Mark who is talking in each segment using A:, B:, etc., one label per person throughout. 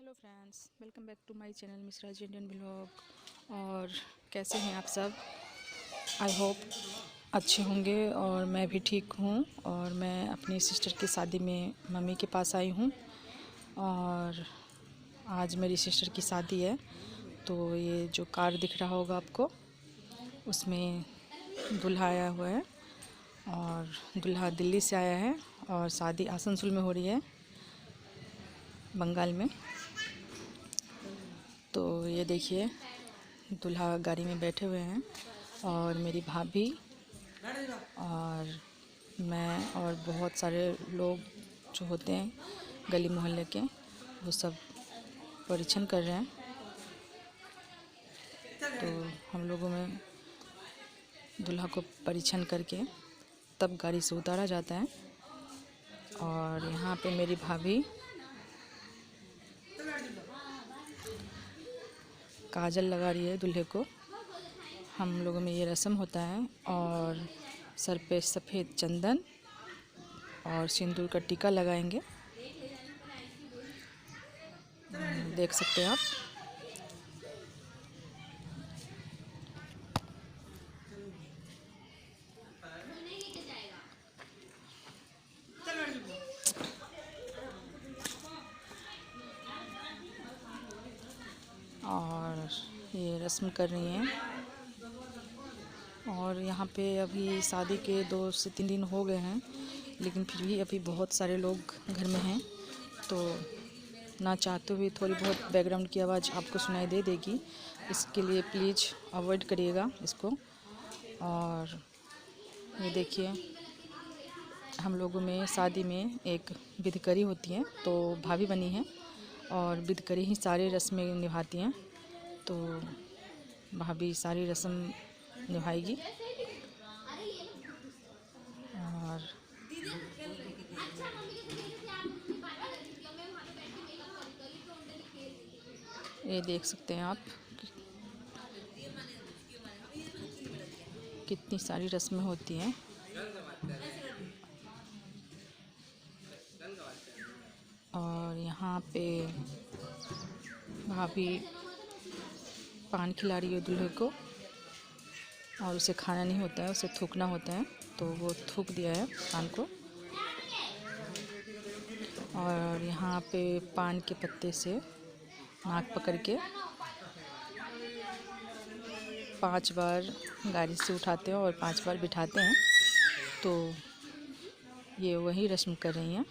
A: Hello friends, welcome back to my channel मिसराज Indian blog. और कैसे हैं आप सब? आई होप अच्छे होंगे और मैं भी ठीक हूँ। और मैं अपनी सिस्टर की शादी में मम्मी के पास आई हूँ और आज मेरी सिस्टर की शादी है। तो ये जो कार दिख रहा होगा आपको, उसमें दूल्हा आया हुआ है और दूल्हा दिल्ली से आया है और शादी आसनसोल में हो रही है, बंगाल में। तो ये देखिए, दूल्हा गाड़ी में बैठे हुए हैं और मेरी भाभी और मैं और बहुत सारे लोग जो होते हैं गली मोहल्ले के, वो सब परीक्षण कर रहे हैं। तो हम लोगों में दूल्हा को परीक्षण करके तब गाड़ी से उतारा जाता है। और यहाँ पे मेरी भाभी काजल लगा रही है दूल्हे को। हम लोगों में ये रस्म होता है। और सर पे सफ़ेद चंदन और सिंदूर का टीका लगाएंगे, देख सकते हैं आप। और ये रस्म कर रही हैं। और यहाँ पे अभी शादी के 2 से 3 दिन हो गए हैं, लेकिन फिर भी अभी बहुत सारे लोग घर में हैं। तो ना चाहते हुए थोड़ी बहुत बैकग्राउंड की आवाज़ आपको सुनाई दे देगी, इसके लिए प्लीज़ अवॉइड करिएगा इसको। और ये देखिए, हम लोगों में शादी में एक बिधकरी होती है, तो भाभी बनी है और बिधकरी ही सारी रस्में निभाती हैं। तो भाभी सारी रस्म निभाएगी। और ये देख सकते हैं आप, कितनी सारी रस्में होती हैं। और यहाँ पे भाभी पान खिला रही है दूल्हे को, और उसे खाना नहीं होता है, उसे थूकना होता है। तो वो थूक दिया है पान को। और यहाँ पे पान के पत्ते से नाक पकड़ के 5 बार गाड़ी से उठाते हैं और 5 बार बिठाते हैं। तो ये वही रस्म कर रही हैं।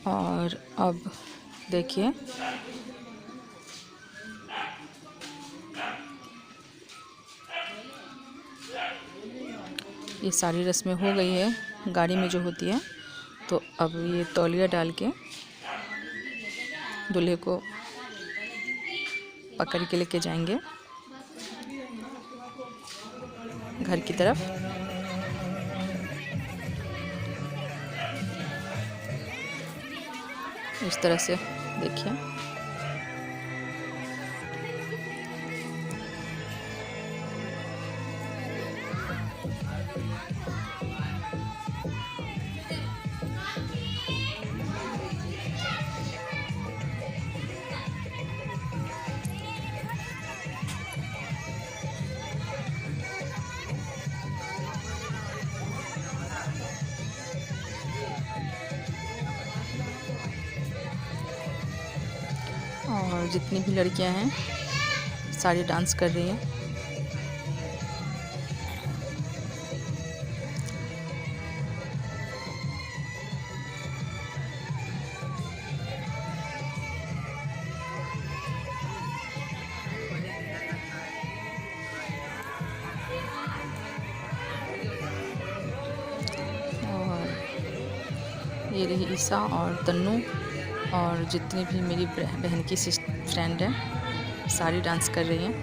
A: और अब देखिए, ये सारी रस्में हो गई है गाड़ी में जो होती है। तो अब ये तौलिया डाल के दूल्हे को पकड़ के लेके जाएंगे घर की तरफ। इस तरह से देखिए। और जितनी भी लड़कियां हैं सारी डांस कर रही हैं। और ये रही ईसा और तन्नू और जितनी भी मेरी बहन की फ्रेंड हैं, सारी डांस कर रही हैं।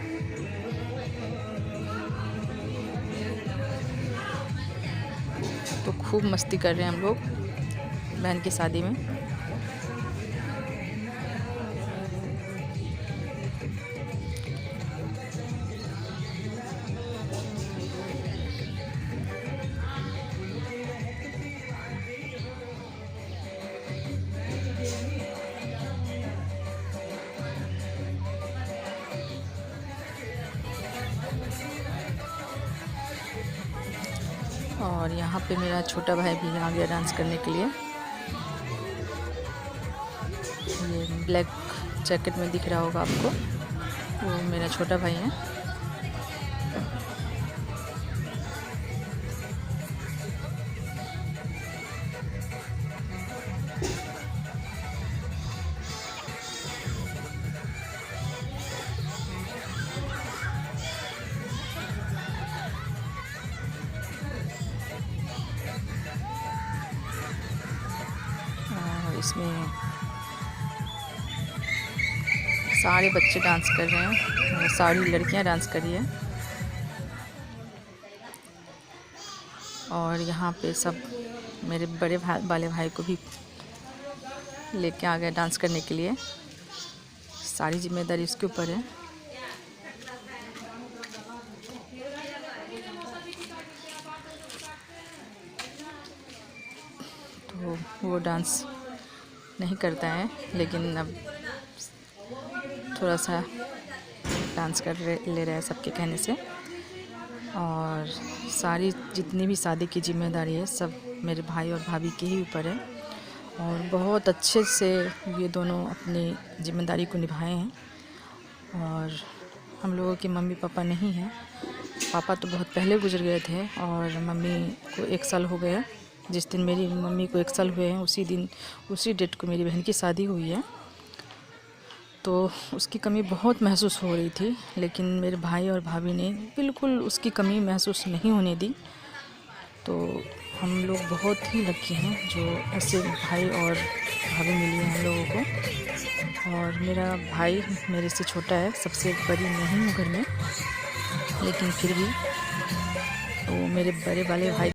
A: तो खूब मस्ती कर रहे हैं हम लोग बहन की शादी में। और यहाँ पे मेरा छोटा भाई भी आ गया डांस करने के लिए। ये ब्लैक जैकेट में दिख रहा होगा आपको, वो मेरा छोटा भाई है। और इसमें सारे बच्चे डांस कर रहे हैं और सारी लड़कियां डांस कर रही है। और यहाँ पे सब मेरे बड़े वाले भाई को भी लेके आ गए डांस करने के लिए। सारी जिम्मेदारी उसके ऊपर है। तो वो डांस नहीं करता है, लेकिन अब थोड़ा सा डांस ले रहा है सबके कहने से। और सारी जितनी भी शादी की जिम्मेदारी है सब मेरे भाई और भाभी के ही ऊपर है। और बहुत अच्छे से ये दोनों अपनी जिम्मेदारी को निभाए हैं। और हम लोगों के मम्मी पापा नहीं हैं। पापा तो बहुत पहले गुजर गए थे और मम्मी को 1 साल हो गया। जिस दिन मेरी मम्मी को 1 साल हुए हैं उसी डेट को मेरी बहन की शादी हुई है। तो उसकी कमी बहुत महसूस हो रही थी, लेकिन मेरे भाई और भाभी ने बिल्कुल उसकी कमी महसूस नहीं होने दी। तो हम लोग बहुत ही लकी हैं जो ऐसे भाई और भाभी मिली है हम लोगों को। और मेरा भाई मेरे से छोटा है, सबसे बड़ी नहीं हूँ घर में, लेकिन फिर भी वो मेरे बड़े वाले भाई।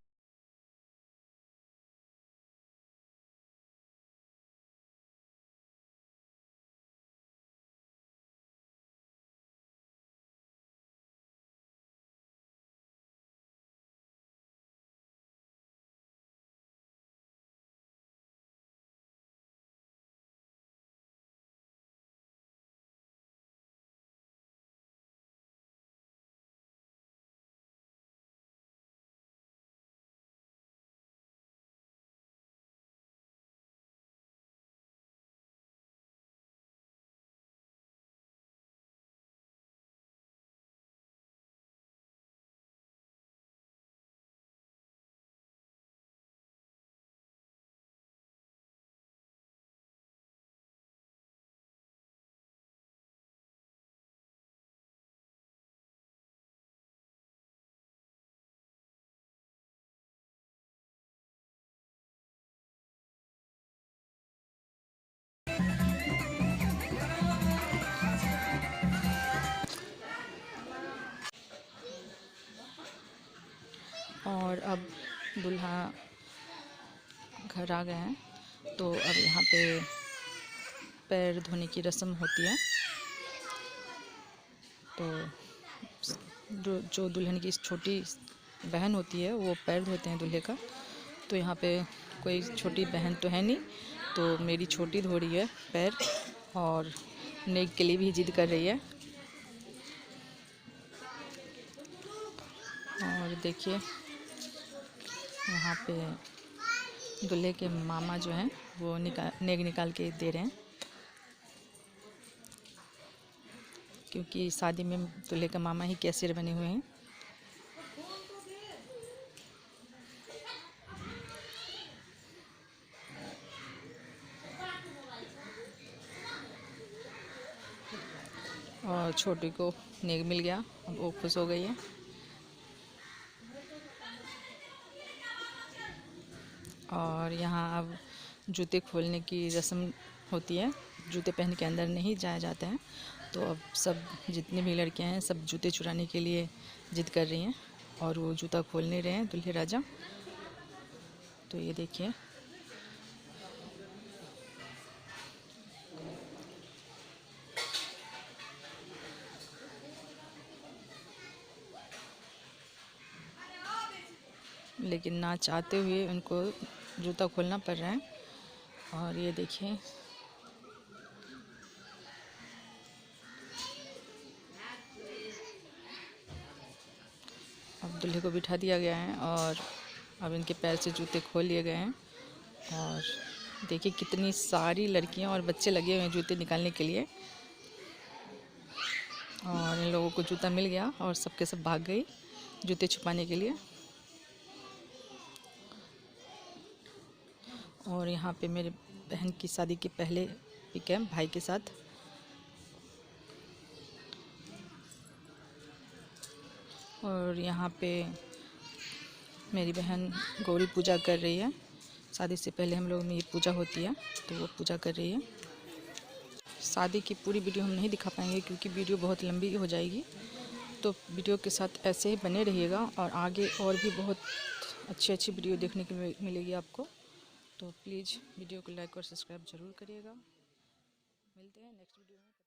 A: और अब दूल्हा घर आ गए हैं, तो अब यहाँ पे पैर धोने की रस्म होती है। तो जो दुल्हन की छोटी बहन होती है वो पैर धोते हैं दूल्हे का। तो यहाँ पे कोई छोटी बहन तो है नहीं, तो मेरी छोटी धो रही है पैर और नेक के लिए भी जिद कर रही है। और देखिए यहाँ पे दूल्हे के मामा जो हैं वो नेक निकाल के दे रहे हैं, क्योंकि शादी में दूल्हे का मामा ही कैशियर बने हुए हैं। और छोटी को नेक मिल गया, अब वो खुश हो गई है। और यहाँ अब जूते खोलने की रस्म होती है। जूते पहन के अंदर नहीं जाया जाता है। तो अब सब जितनी भी लड़कियां हैं सब जूते चुराने के लिए जिद कर रही हैं और वो जूता खोल नहीं रहे हैं दूल्हे राजा। तो ये देखिए लेकिन ना चाहते हुए उनको जूता खोलना पड़ रहा है। और ये देखिए अब दूल्हे को बिठा दिया गया है और अब इनके पैर से जूते खोल लिए गए हैं और देखिए कितनी सारी लड़कियां और बच्चे लगे हुए हैं जूते निकालने के लिए। और इन लोगों को जूता मिल गया और सबके सब भाग गई जूते छुपाने के लिए। और यहाँ पे मेरे बहन की शादी के पहले पिक है भाई के साथ। और यहाँ पे मेरी बहन गौरी पूजा कर रही है। शादी से पहले हम लोग में ये पूजा होती है, तो वो पूजा कर रही है। शादी की पूरी वीडियो हम नहीं दिखा पाएंगे क्योंकि वीडियो बहुत लंबी हो जाएगी, तो वीडियो के साथ ऐसे ही बने रहिएगा और आगे और भी बहुत अच्छी वीडियो देखने को मिलेगी आपको। तो प्लीज़ वीडियो को लाइक और सब्सक्राइब ज़रूर करिएगा। मिलते हैं नेक्स्ट वीडियो में।